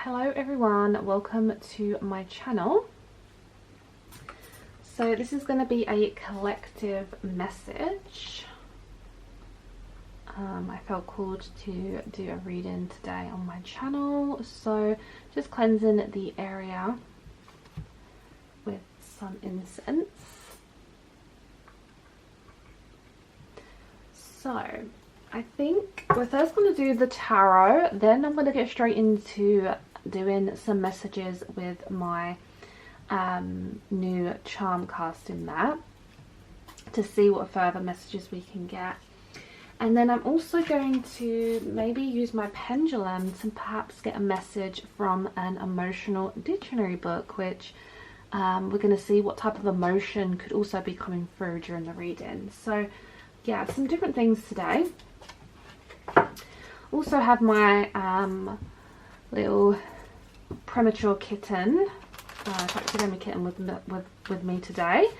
Hello everyone, welcome to my channel. So this is going to be a collective message. I felt called to do a reading today on my channel, so just cleansing the area with some incense. So I think we're first going to do the tarot, then I'm going to get straight into doing some messages with my new charm casting mat to see what further messages we can get. And then I'm also going to maybe use my pendulum to perhaps get a message from an emotional dictionary book, which we're going to see what type of emotion could also be coming through during the reading. So yeah, some different things today. Also have my little premature kitten, taxidermy kitten with me today.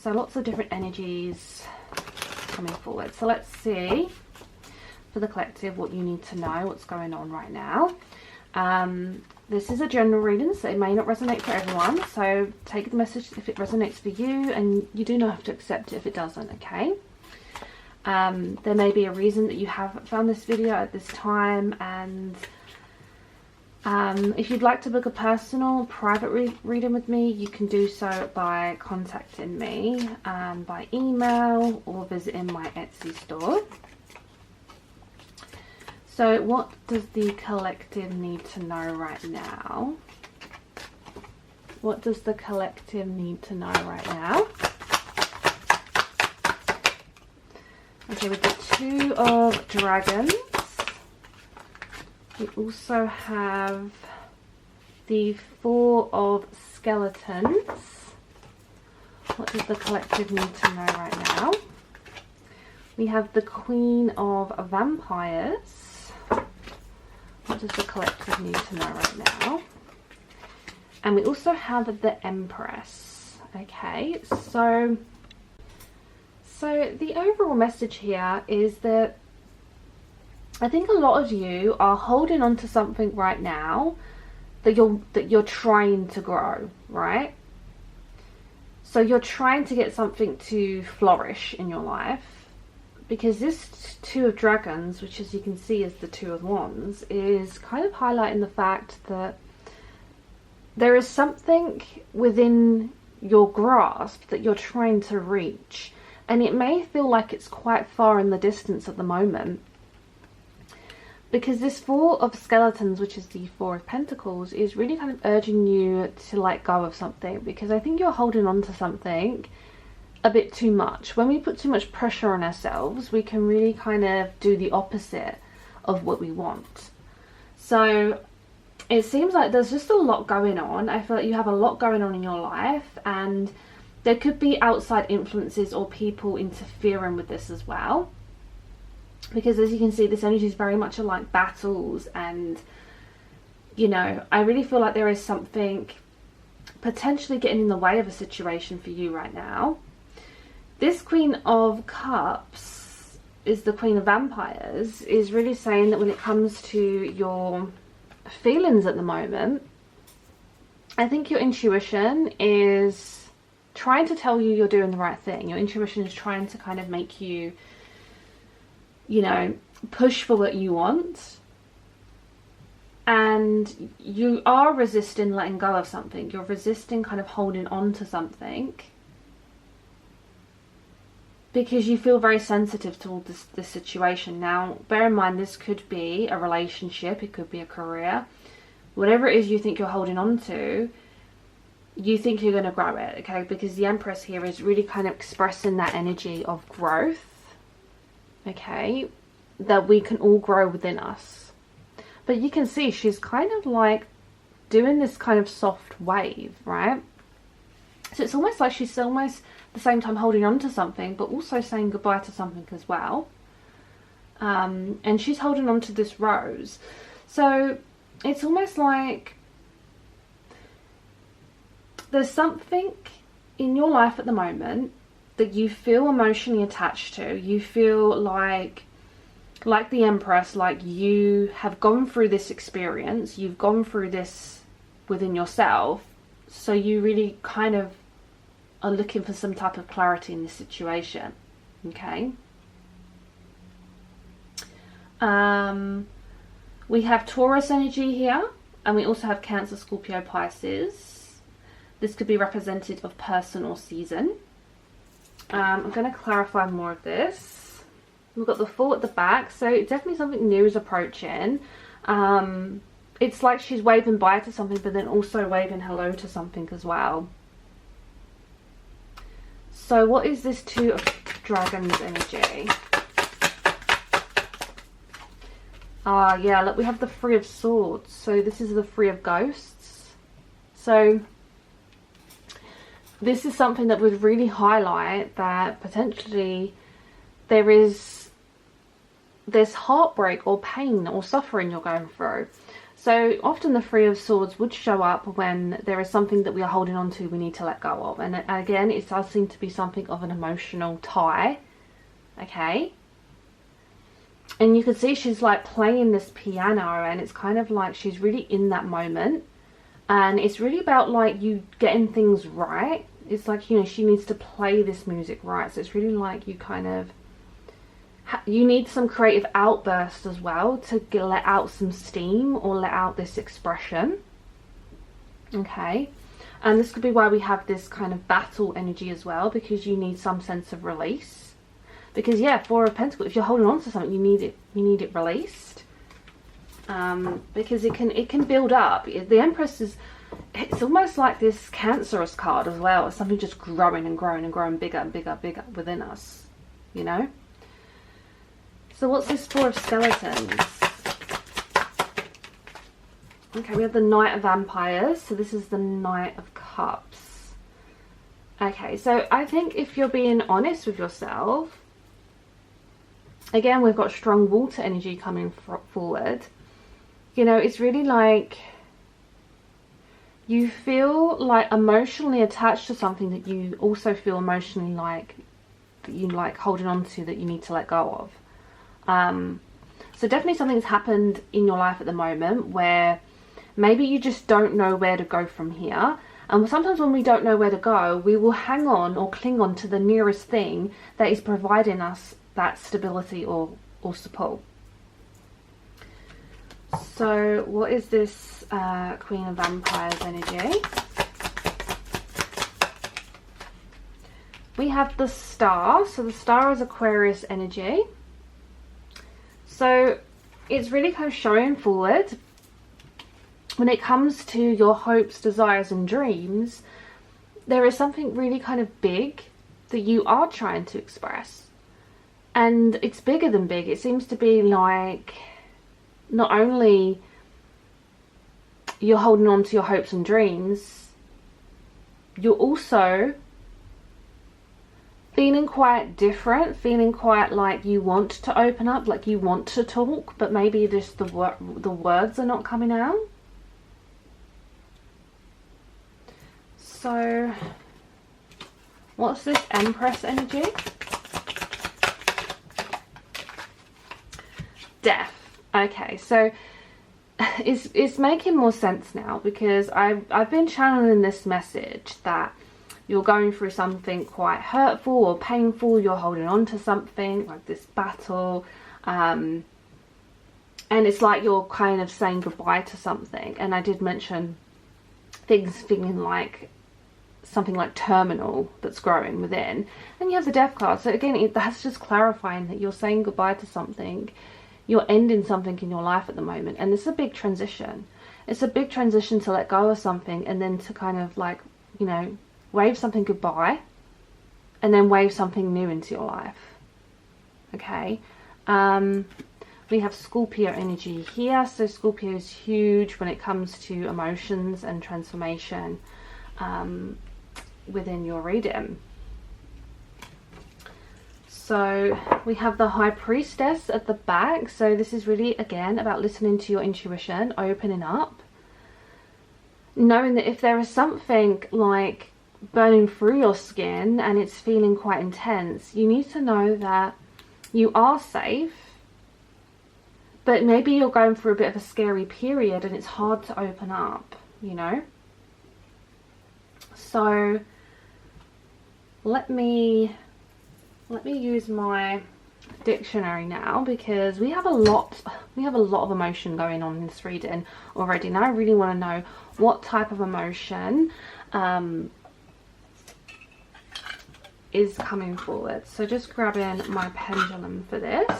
So lots of different energies coming forward. So let's see for the collective what you need to know, what's going on right now. This is a general reading, so it may not resonate for everyone, so take the message if it resonates for you, and you do not have to accept it if it doesn't, okay? There may be a reason that you have found this video at this time, and if you'd like to book a personal private reading with me, you can do so by contacting me by email or visiting my Etsy store. So what does the collective need to know right now? What does the collective need to know right now? Okay, we've got 2 of dragons. We also have the 4 of skeletons. What does the collective need to know right now? We have the Queen of Vampires. What does the collective need to know right now? And we also have the Empress. Okay, so the overall message here is that I think a lot of you are holding on to something right now that you're trying to grow, right? So you're trying to get something to flourish in your life, because this 2 of dragons, which as you can see is the 2 of wands, is kind of highlighting the fact that there is something within your grasp that you're trying to reach, and it may feel like it's quite far in the distance at the moment, because this 4 of skeletons, which is the 4 of pentacles, is really kind of urging you to let go of something, because I think you're holding on to something a bit too much. When we put too much pressure on ourselves, we can really kind of do the opposite of what we want. So it seems like there's just a lot going on. I feel like you have a lot going on in your life, and there could be outside influences or people interfering with this as well, because as you can see, this energy is very much like battles, and you know, I really feel like there is something potentially getting in the way of a situation for you right now. This Queen of Cups is the Queen of Vampires, is really saying that when it comes to your feelings at the moment, I think your intuition is trying to tell you you're doing the right thing. Your intuition is trying to kind of make you, you know, push for what you want, and you are resisting letting go of something. You're resisting kind of holding on to something because you feel very sensitive to all this situation. Now bear in mind, this could be a relationship, it could be a career, whatever it is you think you're holding on to, you think you're going to grow it, okay? Because the Empress here is really kind of expressing that energy of growth, okay, that we can all grow within us. But you can see she's kind of like doing this kind of soft wave, right? So it's almost like she's almost at the same time holding on to something, but also saying goodbye to something as well. And she's holding on to this rose. So it's almost like there's something in your life at the moment that you feel emotionally attached to. You feel like like the Empress, like you have gone through this experience, you've gone through this within yourself, so you really kind of are looking for some type of clarity in this situation. Okay. We have Taurus energy here, and we also have Cancer, Scorpio, Pisces. This could be representative of person or season. I'm going to clarify more of this. We've got the Fool at the back, so definitely something new is approaching. It's like she's waving bye to something, but then also waving hello to something as well. So what is this Two of Dragons energy? Yeah, look, we have the Three of Swords. So this is the Three of Ghosts. So this is something that would really highlight that potentially there's heartbreak or pain or suffering you're going through. So often the Three of Swords would show up when there is something that we are holding on to, we need to let go of. And again, it does seem to be something of an emotional tie. Okay. And you can see she's like playing this piano, and it's kind of like she's really in that moment. And it's really about like you getting things right. It's like, you know, she needs to play this music right. So it's really like you kind of, you need some creative outburst as well to let out some steam or let out this expression. Okay. And this could be why we have this kind of battle energy as well, because you need some sense of release. Because yeah, Four of Pentacles, if you're holding on to something, you need it released. Because it can build up. The Empress is, it's almost like this cancerous card as well. It's something just growing and growing and growing bigger and bigger and bigger within us, you know. So what's this Four of Skeletons? Okay, we have the Knight of Vampires. So this is the Knight of Cups. Okay, so I think if you're being honest with yourself, again, we've got strong water energy coming forward. You know, it's really like you feel like emotionally attached to something that you also feel emotionally like that you like holding on to, that you need to let go of. So definitely something's happened in your life at the moment where maybe you just don't know where to go from here. And sometimes when we don't know where to go, we will hang on or cling on to the nearest thing that is providing us that stability or support. So what is this Queen of Vampires energy? We have the Star. So the Star is Aquarius energy. So it's really kind of showing forward when it comes to your hopes, desires and dreams. There is something really kind of big that you are trying to express. And it's bigger than big. It seems to be like not only you're holding on to your hopes and dreams, you're also feeling quite different, feeling quite like you want to open up, like you want to talk, but maybe just the words are not coming out. So what's this Empress energy? Death. Okay, so it's making more sense now, because I've been channeling this message that you're going through something quite hurtful or painful, you're holding on to something like this battle, and it's like you're kind of saying goodbye to something. And I did mention things feeling like something like terminal that's growing within, and you have the Death card. So again, that's just clarifying that you're saying goodbye to something, you're ending something in your life at the moment. And this is a big transition. It's a big transition to let go of something and then to kind of like, you know, wave something goodbye and then wave something new into your life. Okay. We have Scorpio energy here. So Scorpio is huge when it comes to emotions and transformation within your reading. So we have the High Priestess at the back. So this is really, again, about listening to your intuition, opening up, knowing that if there is something like burning through your skin and it's feeling quite intense, you need to know that you are safe, but maybe you're going through a bit of a scary period and it's hard to open up, you know. So let me use my dictionary now, because we have a lot of emotion going on in this reading already. Now I really want to know what type of emotion is coming forward. So just grabbing my pendulum for this.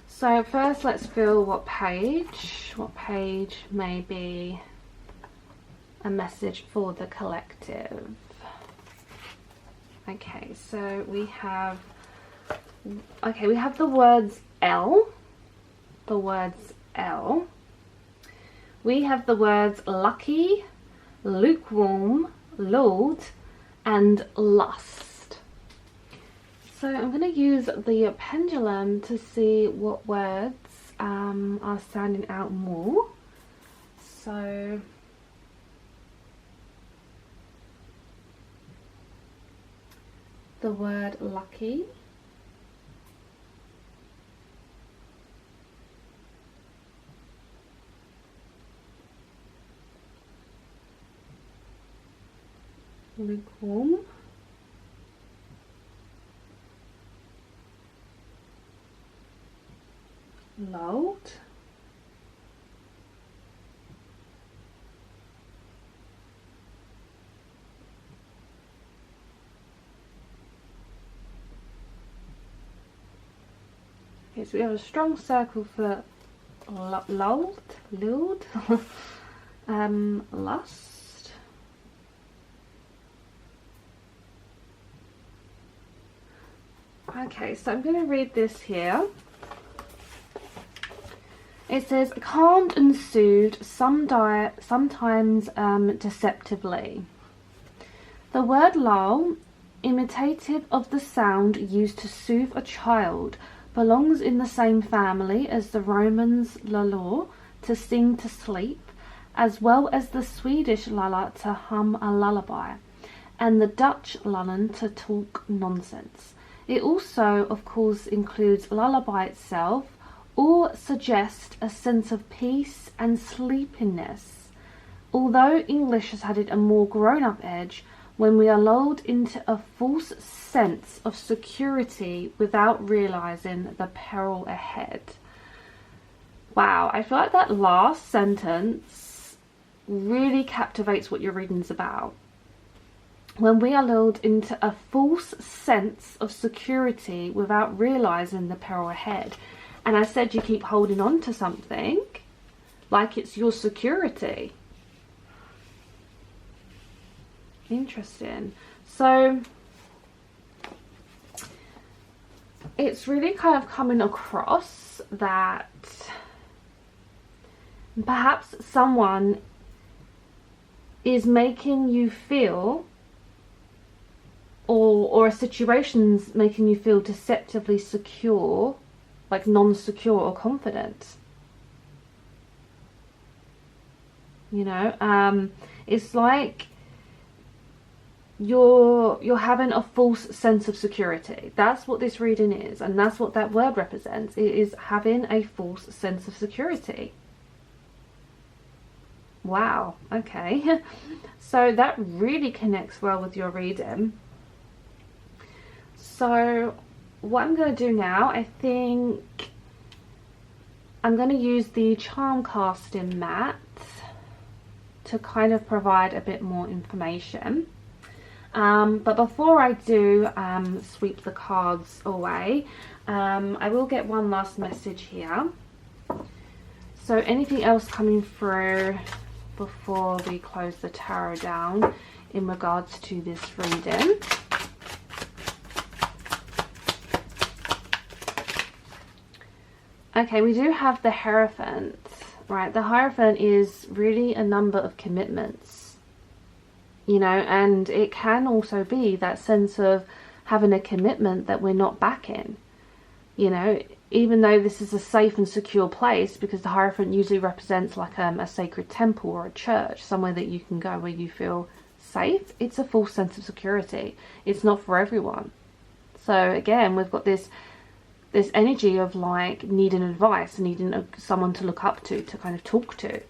So first let's feel what page may be a message for the collective. Okay, so we have the words L, we have the words lucky, lukewarm, lulled, and lust. So I'm going to use the pendulum to see what words are standing out more. So the word lucky, lukewarm, lulled, okay, so we have a strong circle for lulled, lust, okay, so I'm going to read this here. It says, calmed and soothed, sometimes deceptively. The word lull, imitative of the sound used to soothe a child, belongs in the same family as the Romans' lullor, to sing to sleep, as well as the Swedish lulla, to hum a lullaby, and the Dutch lullen, to talk nonsense. It also, of course, includes lullaby itself, or suggest a sense of peace and sleepiness. Although English has added a more grown-up edge, when we are lulled into a false sense of security without realizing the peril ahead. Wow, I feel like that last sentence really captivates what your reading's about. When we are lulled into a false sense of security without realizing the peril ahead. And I said you keep holding on to something like it's your security. Interesting. So it's really kind of coming across that perhaps someone is making you feel, or a situation's making you feel deceptively secure, like non-secure or confident. You know, it's like you're having a false sense of security. That's what this reading is, and that's what that word represents. It is having a false sense of security. Wow, okay. So that really connects well with your reading. So what I'm going to do now, I think I'm going to use the charm casting mat to kind of provide a bit more information. But before I do sweep the cards away, I will get one last message here. So anything else coming through before we close the tarot down in regards to this reading? Okay, we do have the Hierophant, right? The Hierophant is really a number of commitments, you know, and it can also be that sense of having a commitment that we're not backing, you know, even though this is a safe and secure place, because the Hierophant usually represents like a sacred temple or a church, somewhere that you can go where you feel safe. It's a false sense of security. It's not for everyone. So again, we've got this this energy of like needing advice, needing someone to look up to kind of talk to.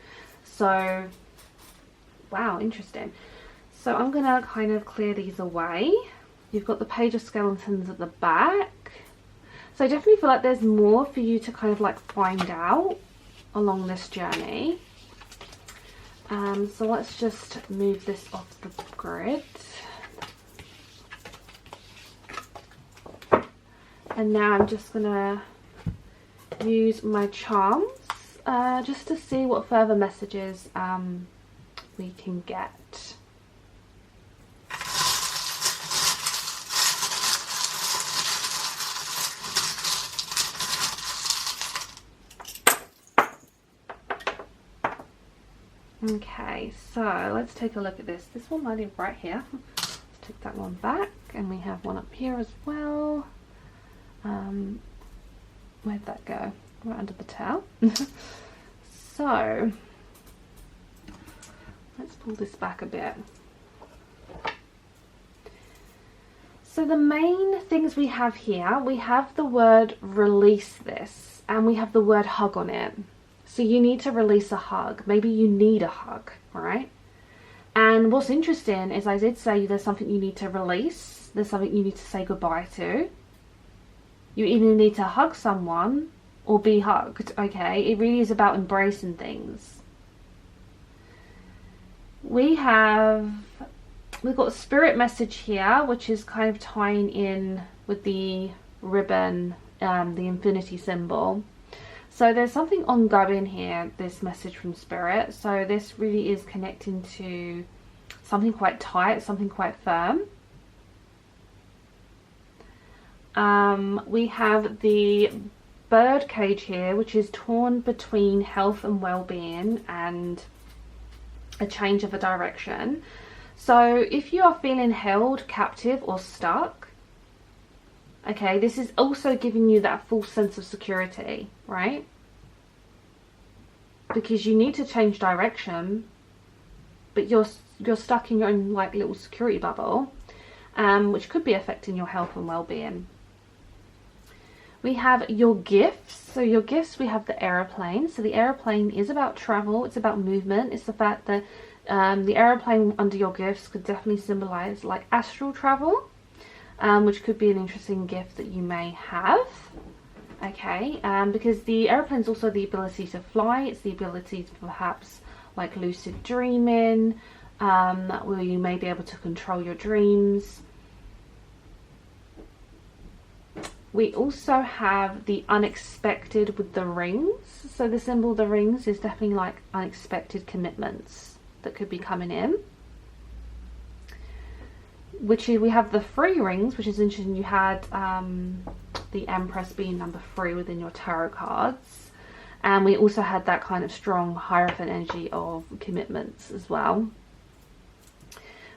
So wow, interesting. So I'm gonna kind of clear these away. You've got the Page of Skeletons at the back. So I definitely feel like there's more for you to kind of like find out along this journey. So let's just move this off the grid. And now I'm just gonna use my charms just to see what further messages we can get. Okay, so let's take a look at this. This one might be right here. Let's take that one back, and we have one up here as well. Where'd that go? Right under the towel. So let's pull this back a bit. So the main things we have here, we have the word release this, and we have the word hug on it. So you need to release a hug. Maybe you need a hug, right? And what's interesting is I did say there's something you need to release. There's something you need to say goodbye to. You either need to hug someone or be hugged, okay? It really is about embracing things. We've got a spirit message here, which is kind of tying in with the ribbon, the infinity symbol. So there's something ongoing here, this message from Spirit. So this really is connecting to something quite tight, something quite firm. We have the bird cage here, which is torn between health and well-being and a change of a direction. So if you are feeling held, captive or stuck, okay, this is also giving you that full sense of security, right? Because you need to change direction, but you're stuck in your own like little security bubble, which could be affecting your health and well-being. We have your gifts. So your gifts, we have the aeroplane. So the aeroplane is about travel. It's about movement. It's the fact that the aeroplane under your gifts could definitely symbolize like astral travel, which could be an interesting gift that you may have. Okay, because the aeroplane is also the ability to fly. It's the ability to perhaps like lucid dreaming, where you may be able to control your dreams. We also have the unexpected with the rings. So the symbol of the rings is definitely like unexpected commitments that could be coming in. Which is, we have the 3 rings, which is interesting. You had the Empress being number 3 within your tarot cards. And we also had that kind of strong Hierophant energy of commitments as well.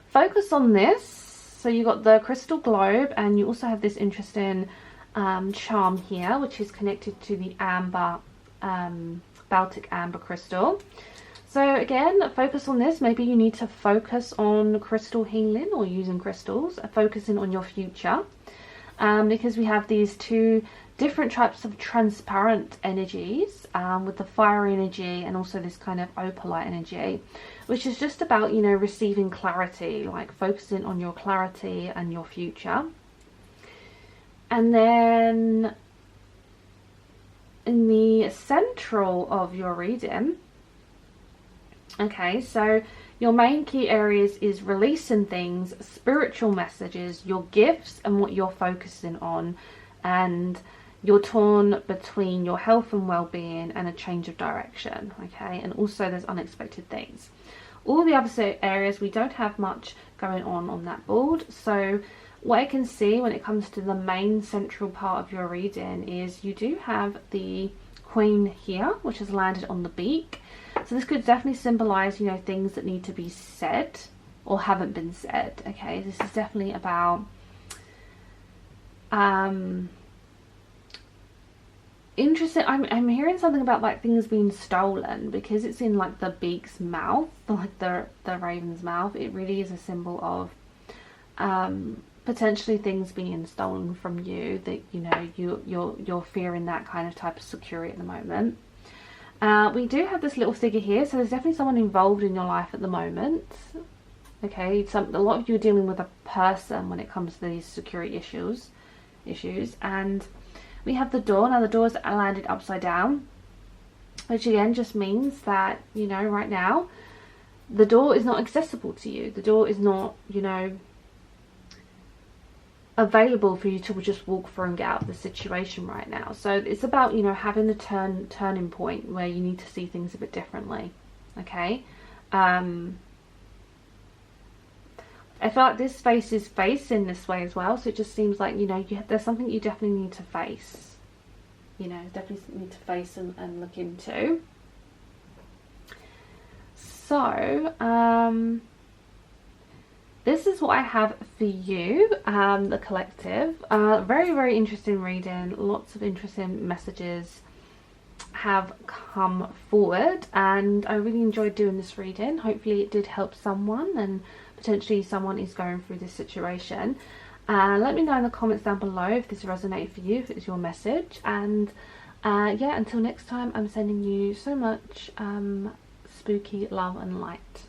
Focus on this. So you got the crystal globe, and you also have this interesting charm here, which is connected to the amber, Baltic amber crystal. So again, focus on this. Maybe you need to focus on crystal healing or using crystals, focusing on your future, because we have these 2 different types of transparent energies, with the fire energy and also this kind of opalite energy, which is just about, you know, receiving clarity, like focusing on your clarity and your future. And then in the central of your reading, okay, so your main key areas is releasing things, spiritual messages, your gifts and what you're focusing on, and you're torn between your health and well-being and a change of direction, okay, and also there's unexpected things. All the other areas we don't have much going on that board. So what I can see when it comes to the main central part of your reading is you do have the Queen here, which has landed on the beak. So this could definitely symbolize, you know, things that need to be said or haven't been said. Okay, this is definitely about interesting. I'm hearing something about like things being stolen, because it's in like the beak's mouth, like the raven's mouth. It really is a symbol of potentially things being stolen from you, that you know you're fearing that kind of type of security at the moment. We do have this little figure here, so there's definitely someone involved in your life at the moment. Okay, a lot of you are dealing with a person when it comes to these security issues. And we have the door. Now the door's landed upside down, which again just means that, you know, right now the door is not accessible to you. The door is not, you know, available for you to just walk through and get out of the situation right now. So it's about, you know, having a turning point where you need to see things a bit differently. Okay, I feel like this space is facing this way as well, so it just seems like, you know, there's something you definitely need to face. You know, definitely need to face and look into. So, this is what I have for you, the collective. Very, very interesting reading. Lots of interesting messages have come forward, and I really enjoyed doing this reading. Hopefully it did help someone, and potentially someone is going through this situation. Let me know in the comments down below if this resonated for you, if it's your message. And yeah, until next time, I'm sending you so much spooky love and light.